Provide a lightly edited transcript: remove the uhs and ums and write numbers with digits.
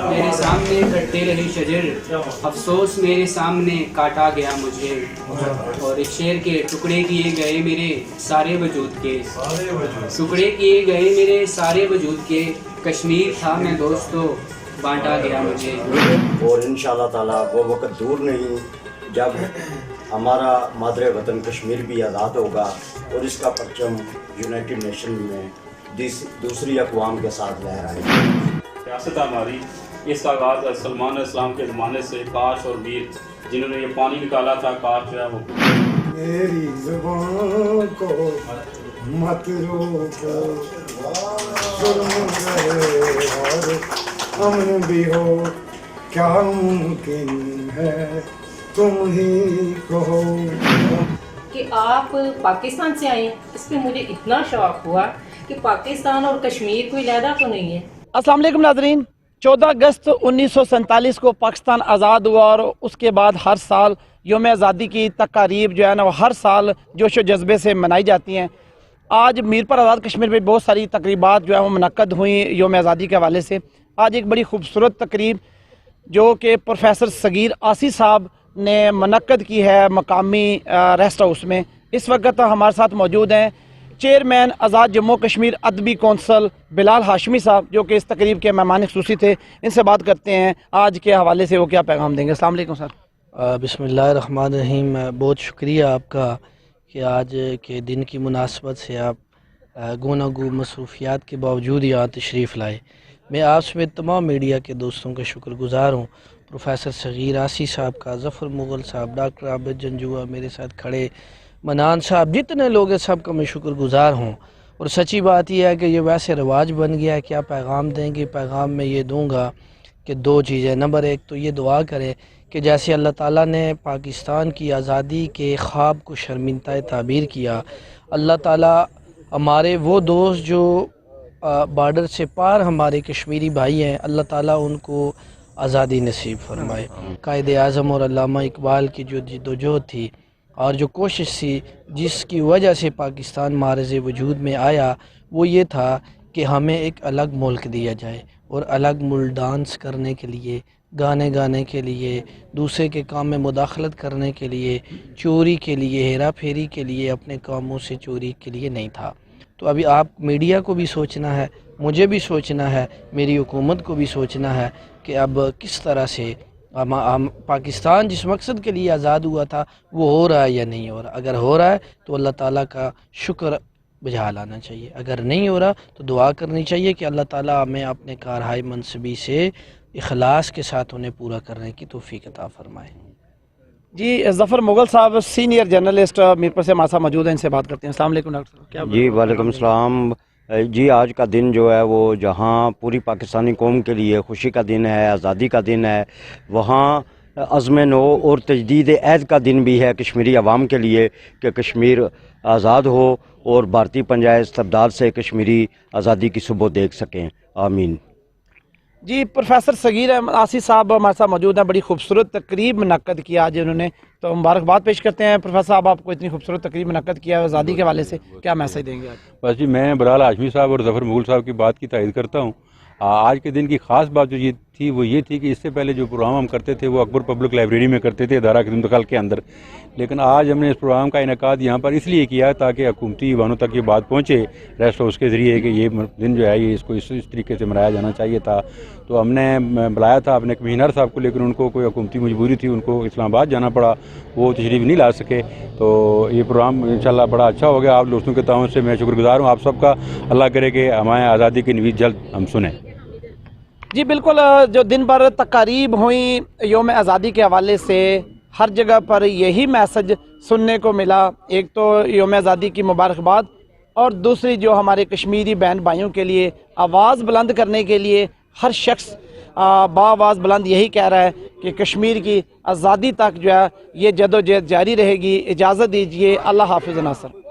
میرے سامنے کٹتے رہے شجر، افسوس میرے سامنے کاٹا گیا مجھے، اور اس شعر کے ٹکڑے کیے گئے میرے سارے وجود کے، ٹکڑے کیے گئے میرے سارے وجود کے، کشمیر تھا میں دوستو بانٹا گیا مجھے۔ اور انشاءاللہ تعالیٰ وہ وقت دور نہیں جب ہمارا مادر وطن کشمیر بھی آزاد ہوگا اور اس کا پرچم یونائٹڈ نیشن میں دوسری اقوام کے ساتھ لہرائے گا۔ ریاست ہماری اس کا آغاز سلمان علیہ السلام کے زمانے سے کاش اور میر جنہوں نے یہ پانی نکالا تھا، کاش جو ہے وہ میری زبان کو مت روکو، ظلم رہے اور امن بھی ہو، کیا ممکن ہے تم ہی کہو۔ کہ آپ پاکستان سے آئے، اس پہ مجھے اتنا شوق ہوا کہ پاکستان اور کشمیر کوئی علیحدہ تو نہیں ہے۔ السلام علیکم ناظرین، 14 اگست 1947 کو پاکستان آزاد ہوا، اور اس کے بعد ہر سال یوم آزادی کی تقاریب جو ہے نا وہ ہر سال جوش و جذبے سے منائی جاتی ہیں۔ آج میر پر آزاد کشمیر میں بہت ساری تقریبات جو ہیں وہ منعقد ہوئیں یوم آزادی کے حوالے سے۔ آج ایک بڑی خوبصورت تقریب جو کہ پروفیسر صغیر آسی صاحب نے منعقد کی ہے مقامی ریسٹ ہاؤس میں۔ اس وقت ہمارے ساتھ موجود ہیں چیئرمین آزاد جموں کشمیر ادبی کونسل بلال ہاشمی صاحب، جو کہ اس تقریب کے مہمان خصوصی تھے۔ ان سے بات کرتے ہیں آج کے حوالے سے وہ کیا پیغام دیں گے۔ السلام علیکم سر۔ بسم اللہ الرحمن الرحیم۔ بہت شکریہ آپ کا کہ آج کے دن کی مناسبت سے آپ گوناگو مصروفیات کے باوجود یہاں تشریف لائے۔ میں آپ سمیت تمام میڈیا کے دوستوں کا شکر گزار ہوں، پروفیسر صغیر آسی صاحب کا، ظفر مغل صاحب، ڈاکٹر عابد جنجوعہ میرے ساتھ کھڑے، منان صاحب، جتنے لوگ ہیں سب کا میں شکر گزار ہوں۔ اور سچی بات یہ ہے کہ یہ ویسے رواج بن گیا ہے، کیا پیغام دیں گے؟ پیغام میں یہ دوں گا کہ دو چیزیں۔ نمبر ایک تو یہ دعا کریں کہ جیسے اللہ تعالیٰ نے پاکستان کی آزادی کے خواب کو شرمندہ تعبیر کیا، اللہ تعالیٰ ہمارے وہ دوست جو بارڈر سے پار ہمارے کشمیری بھائی ہیں، اللہ تعالیٰ ان کو آزادی نصیب فرمائے۔ قائد اعظم اور علامہ اقبال کی جو جدوجہد تھی اور جو کوشش تھی جس کی وجہ سے پاکستان معرض وجود میں آیا، وہ یہ تھا کہ ہمیں ایک الگ ملک دیا جائے، اور الگ ملک ڈانس کرنے کے لیے، گانے گانے کے لیے، دوسرے کے کام میں مداخلت کرنے کے لیے، چوری کے لیے، ہیرا پھیری کے لیے، اپنے کاموں سے چوری کے لیے نہیں تھا۔ تو ابھی آپ میڈیا کو بھی سوچنا ہے، مجھے بھی سوچنا ہے، میری حکومت کو بھی سوچنا ہے کہ اب کس طرح سے ہم پاکستان جس مقصد کے لیے آزاد ہوا تھا وہ ہو رہا ہے یا نہیں ہو رہا۔ اگر ہو رہا ہے تو اللہ تعالیٰ کا شکر بجا لانا چاہیے، اگر نہیں ہو رہا تو دعا کرنی چاہیے کہ اللہ تعالیٰ ہمیں اپنے کارہائے منصبی سے اخلاص کے ساتھ انہیں پورا کرنے کی توفیق عطا فرمائے۔ جی ظفر مغل صاحب سینئر جرنلسٹ میرپور سے ہمارے ساتھ موجود ہیں، ان سے بات کرتے ہیں۔ السلام علیکم ڈاکٹر صاحب۔ کیا جی وعلیکم السلام۔ جی آج کا دن جو ہے وہ جہاں پوری پاکستانی قوم کے لیے خوشی کا دن ہے، آزادی کا دن ہے، وہاں عزم نو اور تجدید عہد کا دن بھی ہے کشمیری عوام کے لیے کہ کشمیر آزاد ہو اور بھارتی پنجہ استبداد سے کشمیری آزادی کی صبح دیکھ سکیں۔ آمین۔ جی پروفیسر صغیر آسی صاحب ہمارے ساتھ موجود ہیں، بڑی خوبصورت تقریب منعقد کیا آج انہوں نے، تو مبارکباد پیش کرتے ہیں پروفیسر صاحب آپ کو، اتنی خوبصورت تقریب منعقد کیا ہے آزادی کے حوالے سے، کیا میسج دیں گے آپ؟ بس جی میں بلال ہاشمی صاحب اور ظفر مغل صاحب کی بات کی تائید کرتا ہوں۔ آج کے دن کی خاص بات جو یہ تھی وہ یہ تھی کہ اس سے پہلے جو پروگرام ہم کرتے تھے وہ اکبر پبلک لائبریری میں کرتے تھے ادارہ خدمت خلق کے اندر، لیکن آج ہم نے اس پروگرام کا انعقاد یہاں پر اس لیے کیا ہے تاکہ حکومتی ایوانوں تک یہ بات پہنچے ریسٹ ہاؤس کے ذریعے کہ یہ دن جو ہے یہ اس کو اس طریقے سے منایا جانا چاہیے تھا۔ تو ہم نے بلایا تھا اپنے کمشنر صاحب کو، لیکن ان کو کوئی حکومتی مجبوری تھی، ان کو اسلام آباد جانا پڑا، وہ تشریف نہیں لا سکے۔ تو یہ پروگرام انشاءاللہ بڑا اچھا ہو گیا۔ آپ دوستوں کے تعاون سے میں شکر گزار ہوں آپ سب کا۔ اللہ کرے کہ ہمارے آزادی کی نوید جلد ہم سنیں۔ جی بالکل، جو دن بھر تقاریب ہوئیں یوم آزادی کے حوالے سے ہر جگہ پر یہی میسج سننے کو ملا، ایک تو یوم آزادی کی مبارکباد، اور دوسری جو ہمارے کشمیری بہن بھائیوں کے لیے آواز بلند کرنے کے لیے ہر شخص آواز بلند یہی کہہ رہا ہے کہ کشمیر کی آزادی تک جو ہے یہ جدوجہد جاری رہے گی۔ اجازت دیجیے، اللہ حافظ ناصر۔